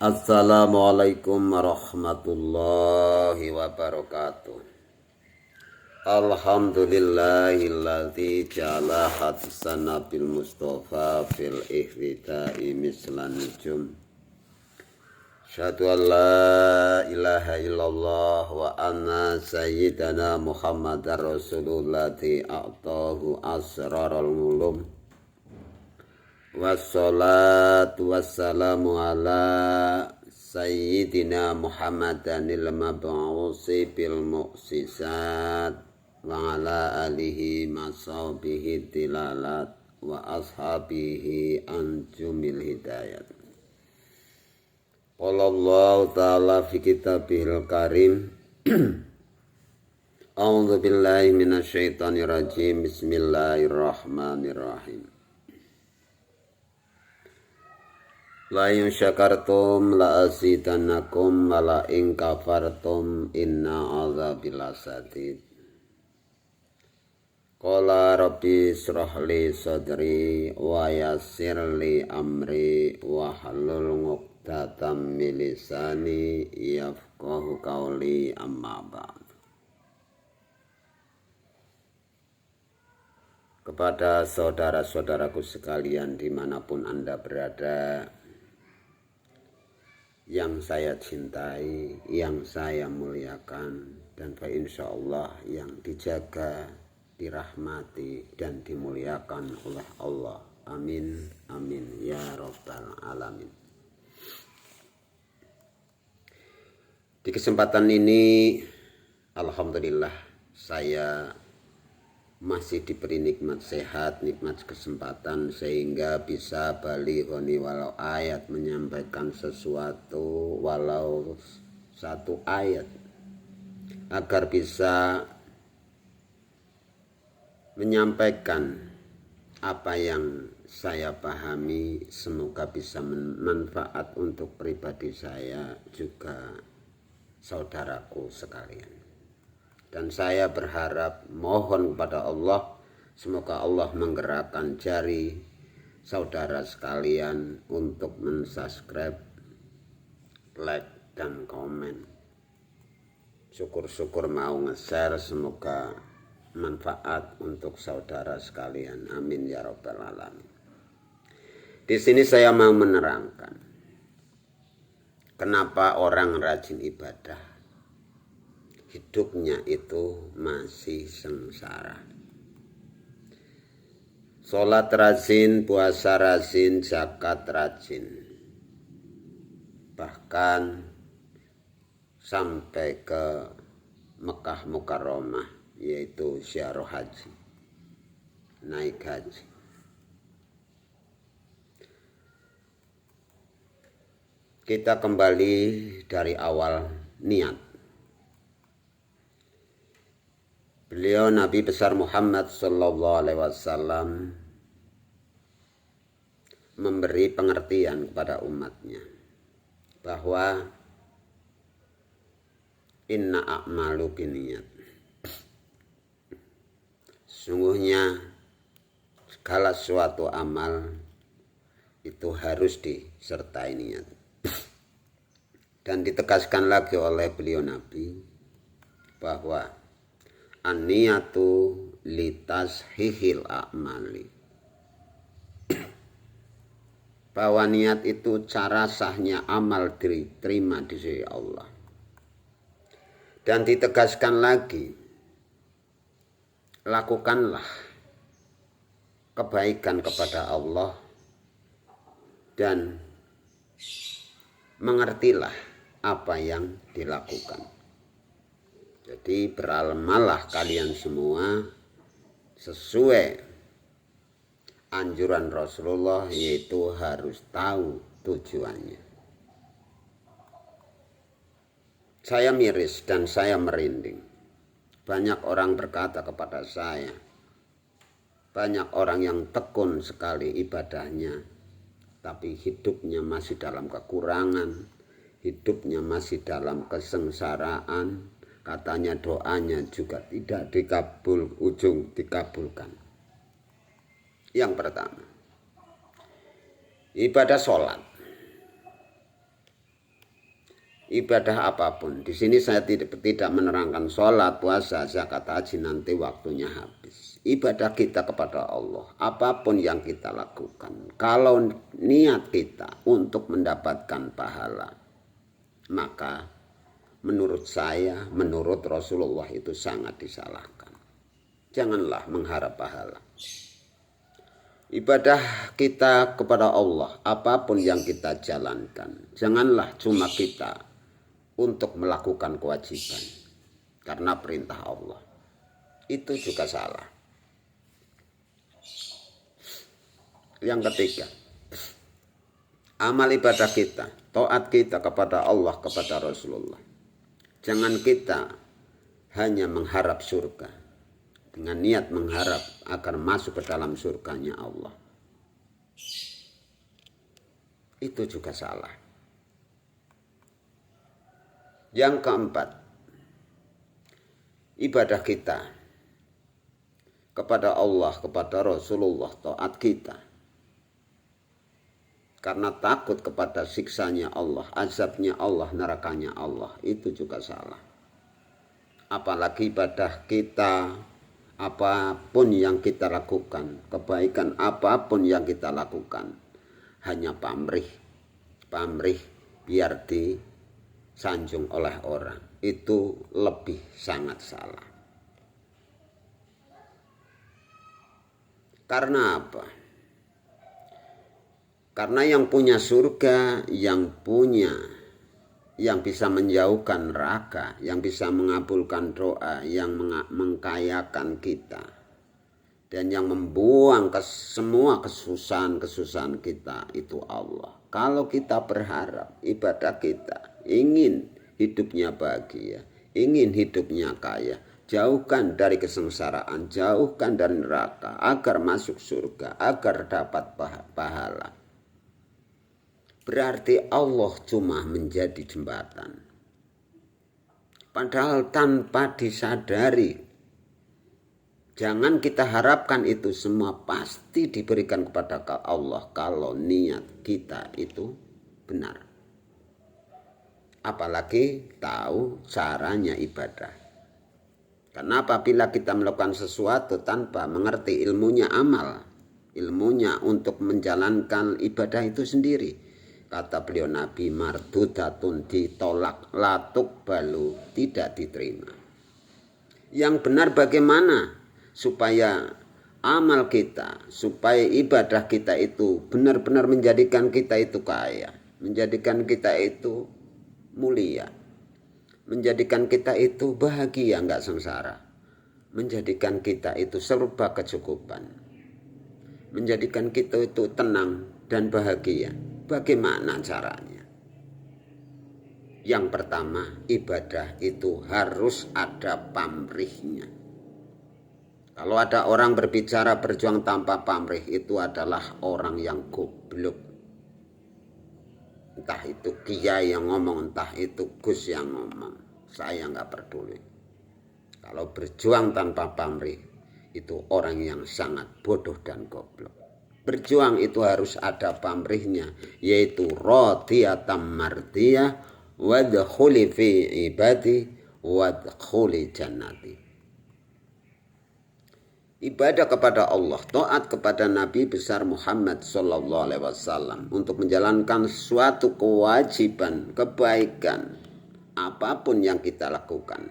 Assalamualaikum warahmatullahi wabarakatuh. Alhamdulillahilladzi ja'ala hadisana bil mustafa fil ihtida'i mislan nujum. Asyhadu an la ilaha illallah wa anna sayyidana Muhammadar Rasulullah a'tahu asrarul mulum. Wassalatu wassalamu ala sayyidina Muhammadanil mab'usi bil mu'sisat wa ala alihi mashabihi tilalat wa ashabihi anjumil hidayat. Qala Allah ta'ala fi kitabihil karim A'udzu billahi minasyaitonir rajim. Bismillahirrahmanirrahim. La in syakartum la azidannakum wa la in kafartum inna azabi lasadid. Qala rabbi israh li sadri wa yassir li amri wa hlul 'uqdatam min lisani yafqahu qawli amma ba'd. Kepada saudara-saudaraku sekalian dimanapun Anda berada, yang saya cintai, yang saya muliakan, dan insyaallah yang dijaga, dirahmati, dan dimuliakan oleh Allah. Amin, amin, ya rabbal alamin. Di kesempatan ini, alhamdulillah, saya masih diberi nikmat sehat, nikmat kesempatan, sehingga bisa balighoni walau ayat, menyampaikan sesuatu walau satu ayat, agar bisa menyampaikan apa yang saya pahami, semoga bisa bermanfaat untuk pribadi saya juga saudaraku sekalian. Dan saya berharap, mohon kepada Allah, semoga Allah menggerakkan jari saudara sekalian untuk mensubscribe, like, dan komen. Syukur-syukur mau nge-share, semoga manfaat untuk saudara sekalian. Amin ya rabbal alamin. Di sini saya mau menerangkan kenapa orang rajin ibadah hidupnya itu masih sengsara. Sholat rajin, puasa rajin, zakat rajin, bahkan sampai ke Mekah Mukarramah, yaitu ziarah haji, naik haji. Kita kembali dari awal niat. Beliau Nabi besar Muhammad sallallahu alaihi wasallam memberi pengertian kepada umatnya bahwa inna a'malu binniyat. Sungguhnya segala suatu amal itu harus disertai niat. Dan ditegaskan lagi oleh beliau Nabi bahwa an-niyatu litashihil a'mali, bahwa niat itu cara sahnya amal diterima di sisi Allah. Dan ditegaskan lagi, lakukanlah kebaikan kepada Allah dan mengertilah apa yang dilakukan. Jadi beramallah kalian semua sesuai anjuran Rasulullah, yaitu harus tahu tujuannya. Saya miris dan saya merinding. Banyak orang berkata kepada saya, banyak orang yang tekun sekali ibadahnya, tapi hidupnya masih dalam kekurangan, hidupnya masih dalam kesengsaraan. Katanya doanya juga tidak dikabulkan. Yang pertama, ibadah sholat ibadah apapun. Di sini saya tidak menerangkan sholat, puasa, zakat, haji nanti waktunya habis. Ibadah kita kepada Allah, apapun yang kita lakukan, kalau niat kita untuk mendapatkan pahala, maka menurut saya, menurut Rasulullah itu sangat disalahkan. Janganlah mengharap pahala. Ibadah kita kepada Allah, apapun yang kita jalankan, janganlah cuma kita untuk melakukan kewajiban karena perintah Allah. Itu juga salah. Yang ketiga, amal ibadah kita, taat kita kepada Allah, kepada Rasulullah. Jangan kita hanya mengharap surga dengan niat mengharap agar masuk ke dalam surganya Allah. Itu juga salah. Yang keempat, ibadah kita kepada Allah, kepada Rasulullah, taat kita karena takut kepada siksanya Allah, azabnya Allah, nerakanya Allah, itu juga salah. Apalagi ibadah kita, apapun yang kita lakukan, kebaikan apapun yang kita lakukan, hanya pamrih biar disanjung oleh orang, itu lebih sangat salah. Karena apa? Karena yang punya surga, yang bisa menjauhkan neraka, yang bisa mengabulkan doa, yang mengkayakan kita, dan yang membuang semua kesusahan kita itu Allah. Kalau kita berharap ibadah kita, ingin hidupnya bahagia, ingin hidupnya kaya, jauhkan dari kesengsaraan, jauhkan dari neraka, agar masuk surga, agar dapat pahala. Berarti Allah cuma menjadi jembatan. Padahal tanpa disadari. Jangan kita harapkan itu semua pasti diberikan kepada Allah kalau niat kita itu benar. Apalagi tahu caranya ibadah. Karena apabila kita melakukan sesuatu tanpa mengerti ilmunya amal, ilmunya untuk menjalankan ibadah itu sendiri, kata beliau Nabi, mardudatun, ditolak, latuk balu, tidak diterima. Yang benar bagaimana supaya amal kita, supaya ibadah kita itu benar-benar menjadikan kita itu kaya, menjadikan kita itu mulia, menjadikan kita itu bahagia, enggak sengsara, menjadikan kita itu serba kecukupan, menjadikan kita itu tenang dan bahagia. Bagaimana caranya? Yang pertama, ibadah itu harus ada pamrihnya. Kalau ada orang berbicara berjuang tanpa pamrih, itu adalah orang yang goblok. Entah itu kiai yang ngomong, entah itu Gus yang ngomong, saya nggak peduli. Kalau berjuang tanpa pamrih, itu orang yang sangat bodoh dan goblok. Berjuang itu harus ada pamrihnya, yaitu radhiyatam mardiyah wadkhuli fi ibadi wadkhuli jannati. Ibadah kepada Allah, taat kepada Nabi besar Muhammad SAW untuk menjalankan suatu kewajiban, kebaikan, apapun yang kita lakukan,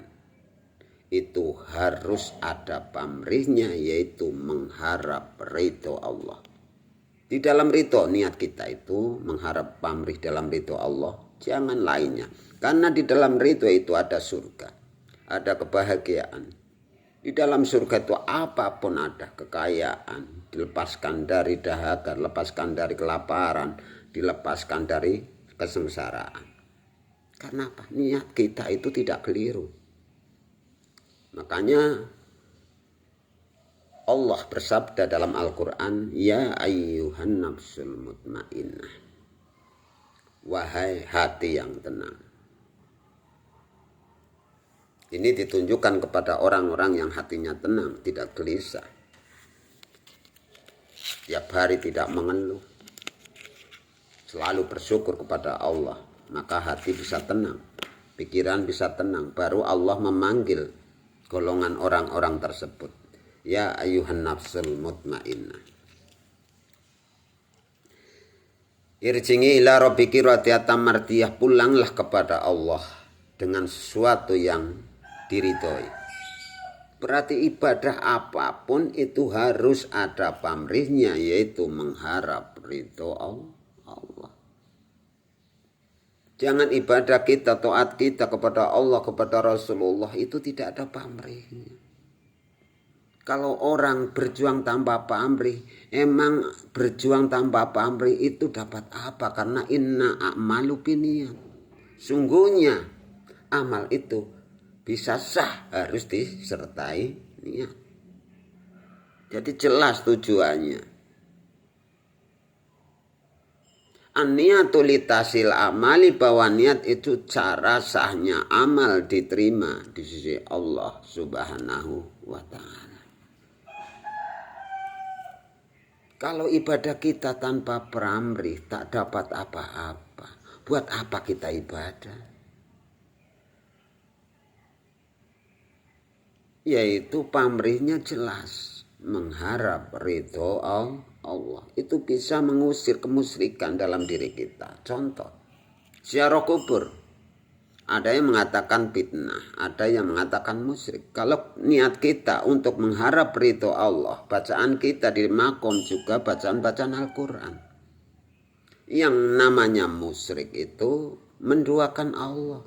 itu harus ada pamrihnya, yaitu mengharap ridho Allah. Di dalam ridho niat kita itu mengharap pamrih dalam ridho Allah, jangan lainnya. Karena di dalam ridho itu ada surga, ada kebahagiaan. Di dalam surga itu apapun ada, kekayaan, dilepaskan dari dahaga, dilepaskan dari kelaparan, dilepaskan dari kesengsaraan. Karena apa? Niat kita itu tidak keliru. Makanya Allah bersabda dalam Al-Quran, ya ayyuhan nafsul mutmainnah, wahai hati yang tenang. Ini ditunjukkan kepada orang-orang yang hatinya tenang, tidak gelisah, tiap hari tidak mengeluh, selalu bersyukur kepada Allah, maka hati bisa tenang, pikiran bisa tenang. Baru Allah memanggil golongan orang-orang tersebut, ya ayuhan nafsul mutmainnah, irji'i ila rabbiki radiyatan mardiyah, pulanglah kepada Allah dengan sesuatu yang diridhoi. Berarti ibadah apapun itu harus ada pamrihnya, yaitu mengharap ridho Allah. Jangan ibadah kita, taat kita kepada Allah, kepada Rasulullah itu tidak ada pamrihnya. Kalau orang berjuang tanpa pamrih, emang berjuang tanpa pamrih itu dapat apa? Karena inna a'malu binniyat. Sungguhnya amal itu bisa sah harus disertai niat. Jadi jelas tujuannya. An-niyatu litasil amali, bahwa niat itu cara sahnya amal diterima di sisi Allah Subhanahu wa ta'ala. Kalau ibadah kita tanpa pamrih tak dapat apa-apa. Buat apa kita ibadah? Yaitu pamrihnya jelas, mengharap ridho Allah. Itu bisa mengusir kemusyrikan dalam diri kita. Contoh, ziarah kubur. Ada yang mengatakan fitnah, ada yang mengatakan musyrik. Kalau niat kita untuk mengharap ridho Allah, bacaan kita di makom juga bacaan-bacaan Al-Quran. Yang namanya musyrik itu menduakan Allah.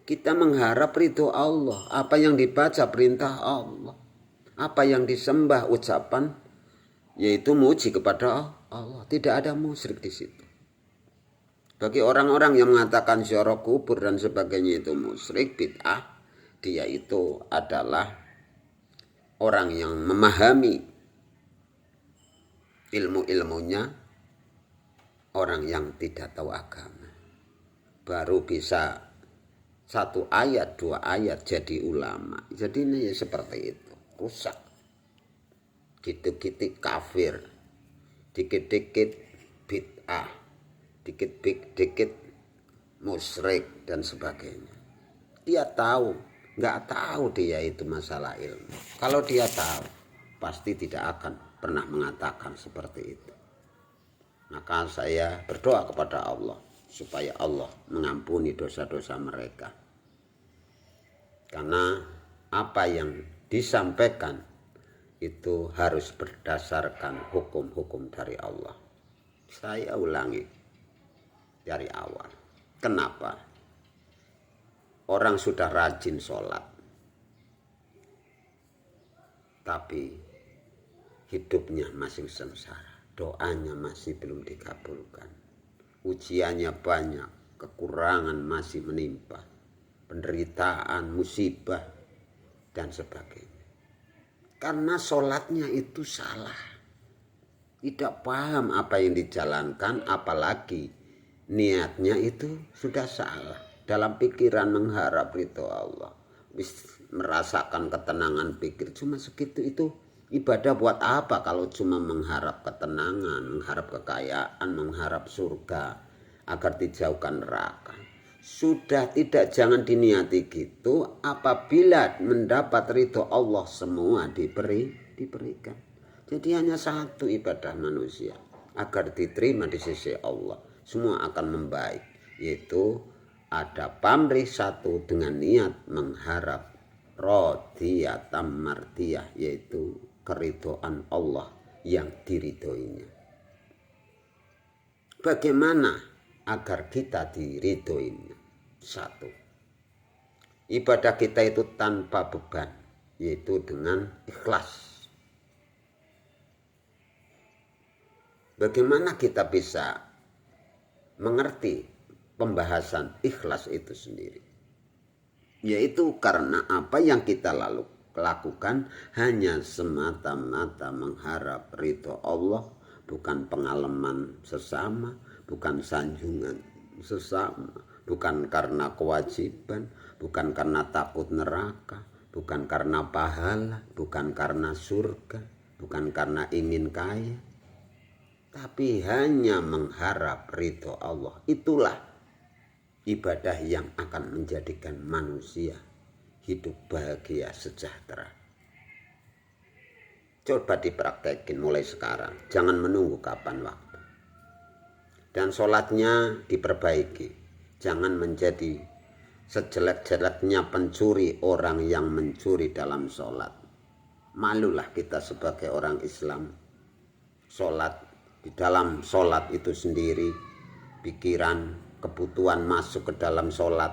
Kita mengharap ridho Allah. Apa yang dibaca perintah Allah. Apa yang disembah ucapan, yaitu muji kepada Allah. Tidak ada musyrik di situ. Bagi orang-orang yang mengatakan ziarah kubur dan sebagainya itu musyrik, bid'ah, dia itu adalah orang yang memahami ilmu-ilmunya, orang yang tidak tahu agama. Baru bisa 1 ayat, 2 ayat jadi ulama. Jadi ini ya seperti itu, rusak. Dikit-dikit kafir, dikit-dikit bid'ah, dikit-dikit musyrik dan sebagainya. Dia tahu, nggak tahu dia itu masalah ilmu. Kalau dia tahu, pasti tidak akan pernah mengatakan seperti itu. Maka saya berdoa kepada Allah supaya Allah mengampuni dosa-dosa mereka. Karena apa yang disampaikan itu harus berdasarkan hukum-hukum dari Allah. Saya ulangi dari awal. Kenapa? Orang sudah rajin sholat, tapi hidupnya masih sengsara. Doanya masih belum dikabulkan. Ujiannya banyak, kekurangan masih menimpa, penderitaan, musibah, dan sebagainya. Karena sholatnya itu salah. Tidak paham apa yang dijalankan, apalagi niatnya itu sudah salah. Dalam pikiran mengharap ridho Allah, merasakan ketenangan pikir, cuma segitu itu. Ibadah buat apa kalau cuma mengharap ketenangan, mengharap kekayaan, mengharap surga agar dijauhkan neraka. Sudah tidak, jangan diniati gitu. Apabila mendapat ridho Allah semua diberikan. Jadi hanya satu ibadah manusia agar diterima di sisi Allah, semua akan membaik, yaitu ada pamrih satu dengan niat mengharap radiyatan mardiyah, yaitu keridhaan Allah yang diridhoinya. Bagaimana agar kita diridhoinya? 1. Ibadah kita itu tanpa beban, yaitu dengan ikhlas. Bagaimana kita bisa mengerti pembahasan ikhlas itu sendiri? Yaitu karena apa yang kita lakukan hanya semata-mata mengharap ridho Allah, bukan pengalaman sesama, bukan sanjungan sesama, bukan karena kewajiban, bukan karena takut neraka, bukan karena pahala, bukan karena surga, bukan karena ingin kaya, tapi hanya mengharap ridho Allah. Itulah ibadah yang akan menjadikan manusia hidup bahagia sejahtera. Coba dipraktekin mulai sekarang, jangan menunggu kapan waktu. Dan sholatnya diperbaiki, jangan menjadi sejelek-jeleknya pencuri orang yang mencuri dalam sholat. Malulah kita sebagai orang Islam. Sholat, di dalam sholat itu sendiri, pikiran, kebutuhan masuk ke dalam sholat,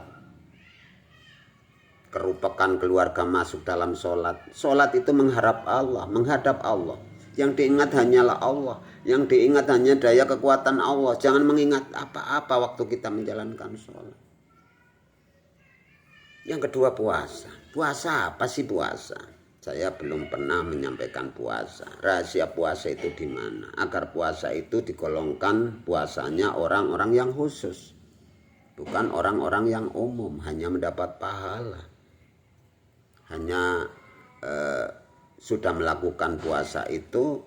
kerupakan keluarga masuk dalam sholat. Sholat itu menghadap Allah. Yang diingat hanyalah Allah, yang diingat hanya daya kekuatan Allah. Jangan mengingat apa-apa waktu kita menjalankan sholat. Yang kedua, puasa. Puasa apa sih puasa? Saya belum pernah menyampaikan puasa. Rahasia puasa itu di mana? Agar puasa itu digolongkan puasanya orang-orang yang khusus, bukan orang-orang yang umum hanya mendapat pahala. Hanya sudah melakukan puasa itu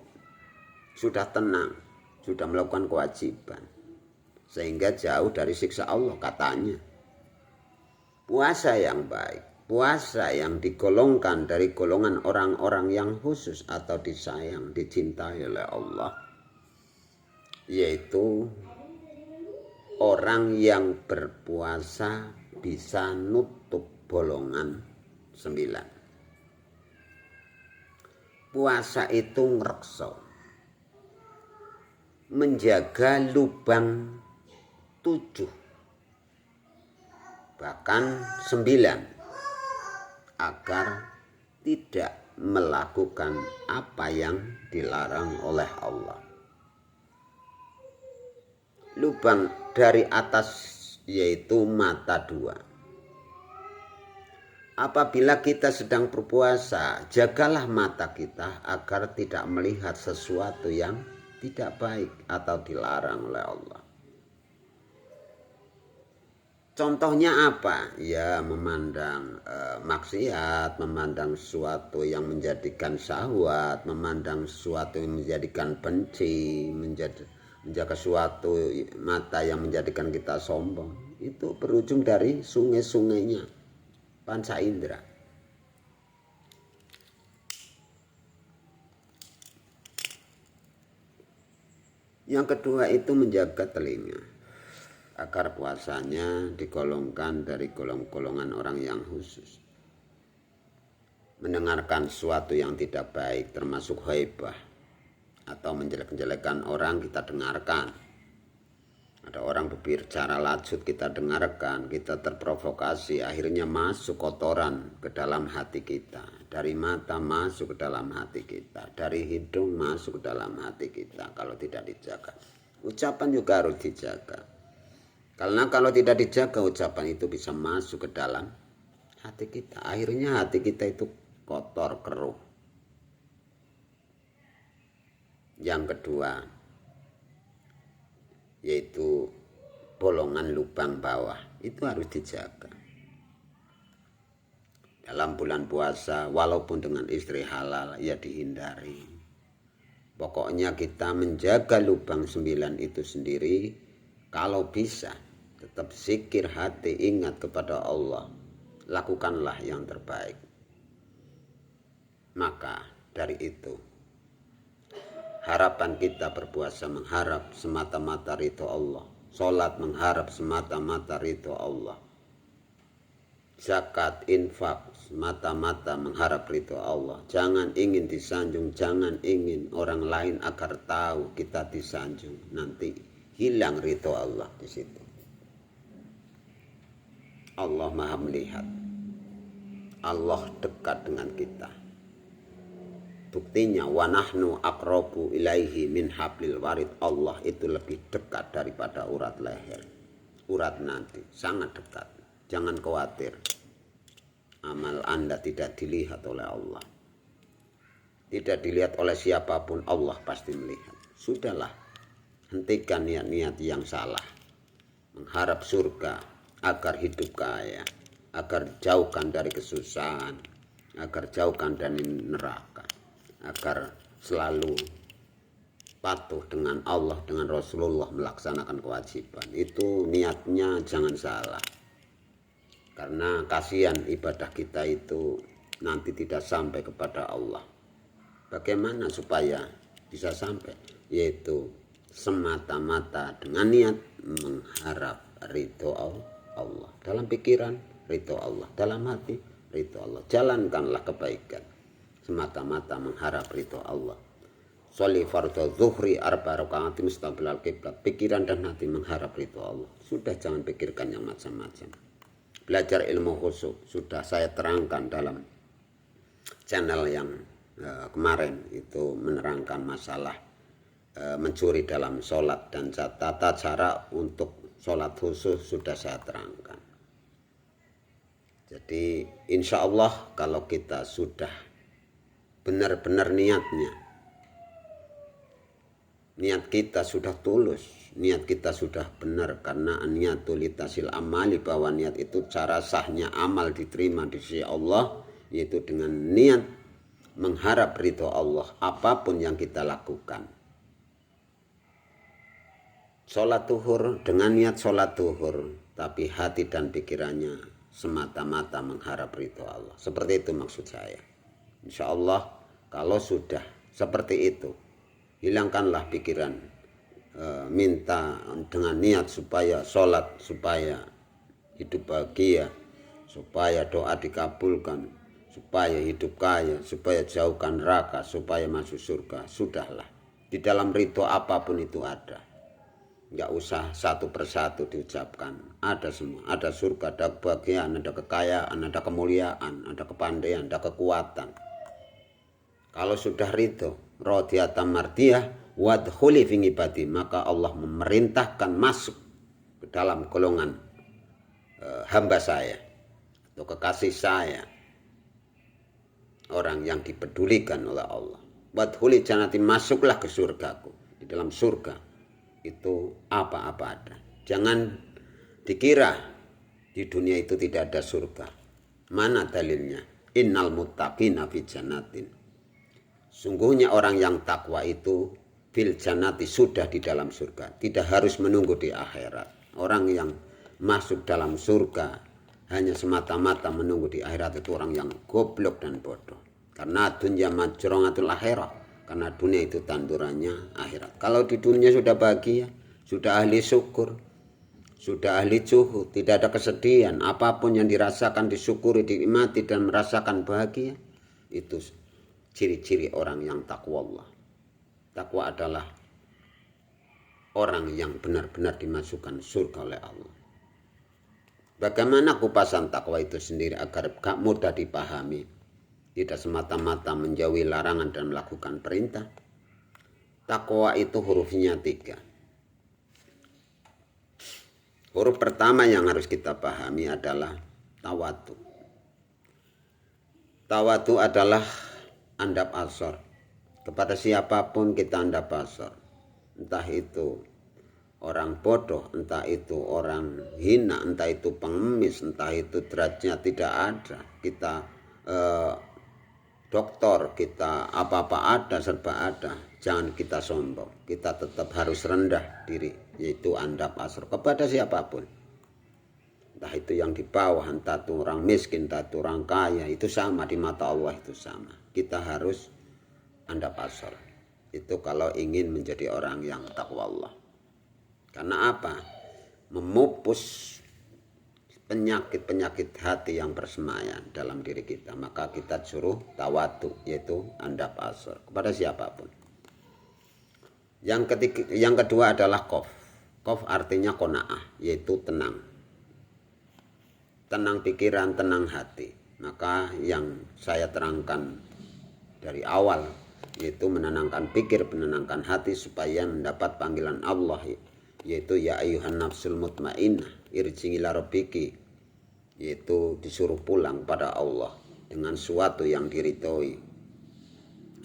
sudah tenang, sudah melakukan kewajiban, sehingga jauh dari siksa Allah katanya. Puasa yang baik, puasa yang digolongkan dari golongan orang-orang yang khusus atau disayang, dicintai oleh Allah, yaitu orang yang berpuasa bisa nutup bolongan 9. Puasa itu ngrekso, menjaga lubang 7, bahkan 9, agar tidak melakukan apa yang dilarang oleh Allah. Lubang dari atas yaitu mata 2. Apabila kita sedang berpuasa, jagalah mata kita agar tidak melihat sesuatu yang tidak baik atau dilarang oleh Allah. Contohnya apa? Ya, memandang maksiat, memandang sesuatu yang menjadikan syahwat, memandang sesuatu yang menjadikan benci, menjaga suatu mata yang menjadikan kita sombong. Itu berujung dari sungai-sungainya panca indera. Yang kedua itu menjaga telinga, agar puasanya digolongkan dari golongan orang yang khusus. Mendengarkan sesuatu yang tidak baik termasuk ghaibah atau menjelek-jelekan orang kita dengarkan. Ada orang berbicara lajut kita dengarkan, kita terprovokasi, akhirnya masuk kotoran ke dalam hati kita. Dari mata masuk ke dalam hati kita, dari hidung masuk ke dalam hati kita kalau tidak dijaga. Ucapan juga harus dijaga. Karena kalau tidak dijaga, ucapan itu bisa masuk ke dalam hati kita. Akhirnya hati kita itu kotor, keruh. Yang kedua, yaitu bolongan lubang bawah, itu harus dijaga. Dalam bulan puasa, walaupun dengan istri halal, ya dihindari. Pokoknya kita menjaga lubang 9 itu sendiri. Kalau bisa, tetap zikir hati, ingat kepada Allah. Lakukanlah yang terbaik. Maka dari itu, harapan kita berpuasa mengharap semata-mata ridho Allah. Sholat mengharap semata-mata ridho Allah. Zakat, infak semata-mata mengharap ridho Allah. Jangan ingin disanjung, jangan ingin orang lain agar tahu kita disanjung. Nanti hilang ridho Allah di situ. Allah Maha melihat. Allah dekat dengan kita. Buktinya wa nahnu aqrabu ilaihi min hablil warid. Allah itu lebih dekat daripada urat leher, urat nanti, sangat dekat. Jangan khawatir, amal Anda tidak dilihat oleh Allah, tidak dilihat oleh siapapun. Allah pasti melihat. Sudahlah, hentikan niat-niat yang salah, mengharap surga agar hidup kaya, agar jauhkan dari kesusahan, agar jauhkan dari neraka, agar selalu patuh dengan Allah, dengan Rasulullah, melaksanakan kewajiban. Itu niatnya jangan salah. Karena kasihan ibadah kita itu nanti tidak sampai kepada Allah. Bagaimana supaya bisa sampai? Yaitu semata-mata dengan niat mengharap ridho Allah. Dalam pikiran, ridho Allah. Dalam hati, ridho Allah. Jalankanlah kebaikan semata-mata mengharap ridho Allah. Sholli fardhu zuhri arba rakaat mustaqbilal qiblat. Pikiran dan hati mengharap ridho Allah. Sudah, jangan pikirkan yang macam-macam. Belajar ilmu khusyuk sudah saya terangkan dalam channel yang kemarin itu, menerangkan masalah mencuri dalam sholat dan tata cara untuk sholat khusyuk sudah saya terangkan. Jadi insya Allah kalau kita sudah benar-benar niat kita sudah tulus, niat kita sudah benar, karena niatul litasil amali, bahwa niat itu cara sahnya amal diterima di sisi Allah, yaitu dengan niat mengharap ridho Allah apapun yang kita lakukan. Sholat zuhur dengan niat sholat zuhur, tapi hati dan pikirannya semata-mata mengharap ridho Allah. Seperti itu maksud saya. Insya Allah kalau sudah seperti itu, hilangkanlah pikiran minta dengan niat supaya sholat, supaya hidup bahagia, supaya doa dikabulkan, supaya hidup kaya, supaya jauhkan neraka, supaya masuk surga. Sudahlah, di dalam ridho apapun itu ada. Nggak usah satu persatu diucapkan. Ada semua. Ada surga, ada kebahagiaan, ada kekayaan, ada kemuliaan, ada kepandaian, ada kekuatan. Kalau sudah ridho, radiyatan mardiyah, wadkhuli fi ibadi, maka Allah memerintahkan masuk ke dalam golongan hamba saya atau kekasih saya, orang yang dipedulikan oleh Allah. Wadkhuli jannati, masuklah ke surgaku. Di dalam surga itu apa-apa ada. Jangan dikira di dunia itu tidak ada surga. Mana dalilnya? Innal muttaqina fi jannatin. Sungguhnya orang yang takwa itu fil jannati, sudah di dalam surga, tidak harus menunggu di akhirat. Orang yang masuk dalam surga hanya semata-mata menunggu di akhirat itu orang yang goblok dan bodoh. Karena dunya majrongatul akhirah, karena dunia itu tandurannya akhirat. Kalau di dunia sudah bahagia, sudah ahli syukur, sudah ahli zuhud, tidak ada kesedihan, apapun yang dirasakan disyukuri, dinikmati dan merasakan bahagia, itu ciri-ciri orang yang takwa Allah. Takwa adalah orang yang benar-benar dimasukkan surga oleh Allah. Bagaimana kupasan takwa itu sendiri agar gak mudah dipahami, tidak semata-mata menjauhi larangan dan melakukan perintah? Takwa itu hurufnya 3. Huruf pertama yang harus kita pahami adalah tawadu. Tawadu adalah andap asor. Kepada siapapun kita andap asor. Entah itu orang bodoh, entah itu orang hina, entah itu pengemis, entah itu derajatnya tidak ada. Kita doktor, kita apa-apa ada, serba ada. Jangan kita sombong. Kita tetap harus rendah diri, yaitu andap asor kepada siapapun. Entah itu yang di bawah, entah itu orang miskin, entah itu orang kaya, itu sama di mata Allah, itu sama. Kita harus andap asor. Itu kalau ingin menjadi orang yang takwa Allah. Karena apa? Memupus penyakit-penyakit hati yang bersemayam dalam diri kita. Maka kita suruh tawadu, yaitu andap asor kepada siapapun. Yang kedua adalah qof. Qof artinya qanaah, yaitu tenang. Tenang pikiran, tenang hati. Maka yang saya terangkan dari awal, yaitu menenangkan pikir, menenangkan hati supaya mendapat panggilan Allah, yaitu ya ayyuhan nafsul mutmainnah irji'i ila rabbiki, yaitu disuruh pulang pada Allah dengan suatu yang diridhoi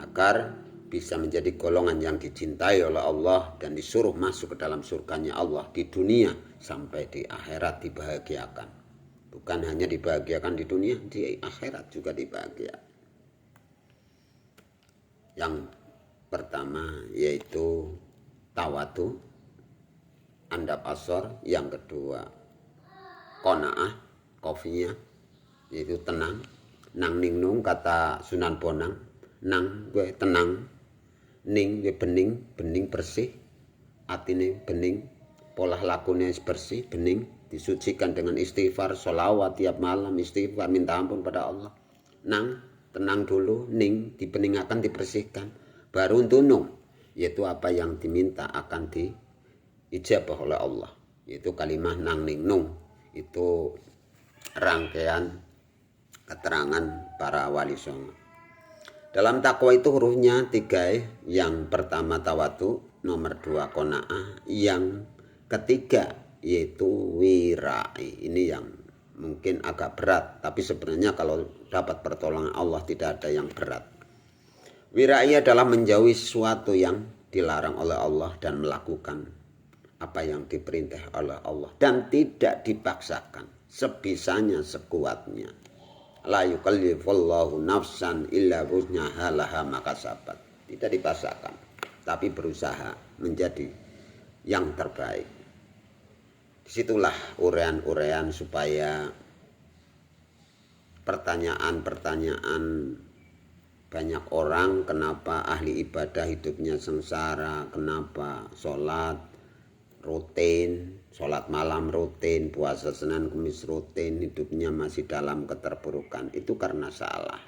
agar bisa menjadi golongan yang dicintai oleh Allah dan disuruh masuk ke dalam surganya Allah di dunia sampai di akhirat dibahagiakan. Bukan hanya dibahagiakan di dunia, di akhirat juga dibahagiakan. Yang pertama yaitu tawatu, andap asor. Yang kedua qanaah, kofinya, yaitu tenang. Nang ning nung kata Sunan Bonang, nang gue tenang, ning gue bening bersih, atine bening, pola lakunya bersih, bening, disucikan dengan istighfar, sholawat tiap malam, istighfar, minta ampun pada Allah. Nang, tenang dulu, ning, dipeningkan, dibersihkan, baru tunung, yaitu apa yang diminta akan diijabah oleh Allah, yaitu kalimah nang ning nung. Itu rangkaian keterangan para wali songo. Dalam takwa itu hurufnya 3, yang pertama tawatu, nomor 2 qanaah, yang ketiga yaitu wirai. Ini yang mungkin agak berat, tapi sebenarnya kalau dapat pertolongan Allah tidak ada yang berat. Wirai adalah menjauhi sesuatu yang dilarang oleh Allah dan melakukan apa yang diperintah oleh Allah dan tidak dipaksakan, sebisanya, sekuatnya. La yukallifullahu nafsan illa wus'aha laha ma kasabat. Tidak dipaksakan, tapi berusaha menjadi yang terbaik. Disitulah urean-urean supaya pertanyaan-pertanyaan banyak orang, kenapa ahli ibadah hidupnya sengsara, kenapa sholat rutin, sholat malam rutin, puasa Senin Kamis rutin, hidupnya masih dalam keterpurukan. Itu karena salah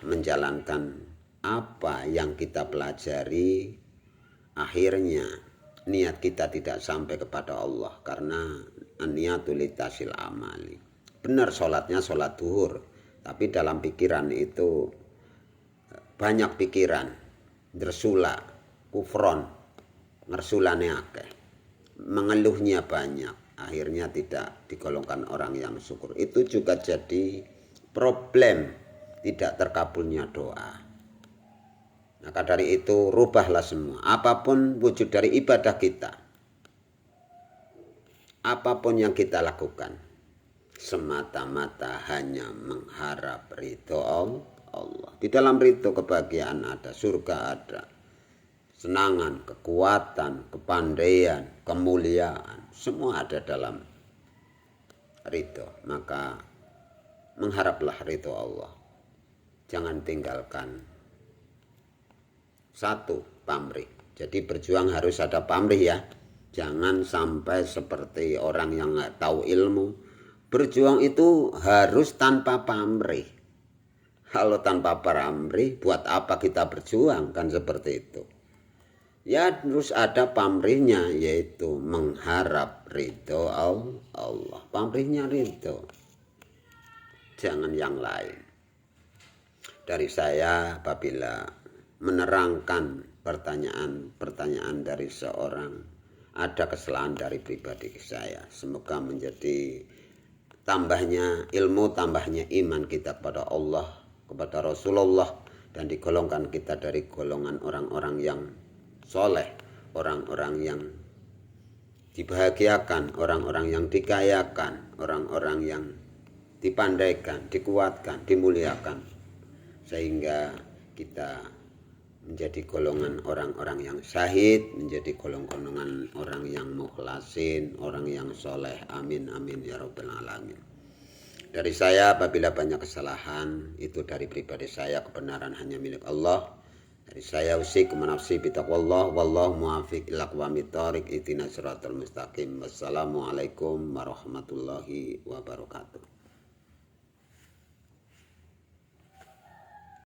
menjalankan apa yang kita pelajari. Akhirnya niat kita tidak sampai kepada Allah karena niatul litasil amali. Benar sholatnya sholat duhur, tapi dalam pikiran itu banyak pikiran, dersula, kufron, ngersulane akeh, mengeluhnya banyak, akhirnya tidak digolongkan orang yang syukur. Itu juga jadi problem tidak terkabulnya doa. Maka dari itu rubahlah semua, apapun wujud dari ibadah kita, apapun yang kita lakukan, semata-mata hanya mengharap ridho Allah. Di dalam ridho kebahagiaan ada, surga ada, senangan, kekuatan, kepandaian, kemuliaan, semua ada dalam ridho. Maka mengharaplah ridho Allah. Jangan tinggalkan satu, pamrih. Jadi berjuang harus ada pamrih ya. Jangan sampai seperti orang yang nggak tahu ilmu. Berjuang itu harus tanpa pamrih. Kalau tanpa pamrih, buat apa kita berjuang? Kan seperti itu. Ya terus ada pamrihnya, yaitu mengharap ridho Allah. Pamrihnya ridho, jangan yang lain. Dari saya apabila menerangkan pertanyaan dari seorang, ada kesalahan dari pribadi saya. Semoga menjadi tambahnya ilmu, tambahnya iman kita kepada Allah, kepada Rasulullah, dan digolongkan kita dari golongan orang-orang yang soleh, orang-orang yang dibahagiakan, orang-orang yang dikayakan, orang-orang yang dipandaikan, dikuatkan, dimuliakan, sehingga kita menjadi golongan orang-orang yang syahid, menjadi golongan orang yang mukhlasin, orang yang soleh. Amin amin ya rabbal alamin. Dari saya apabila banyak kesalahan, itu dari pribadi saya, kebenaran hanya milik Allah. Dari saya usikum nafsi bitaqwallah, wallahu muwaffiq ila aqwamit thoriq, ihdinas siratal mustaqim. Wassalamualaikum warahmatullahi wabarakatuh.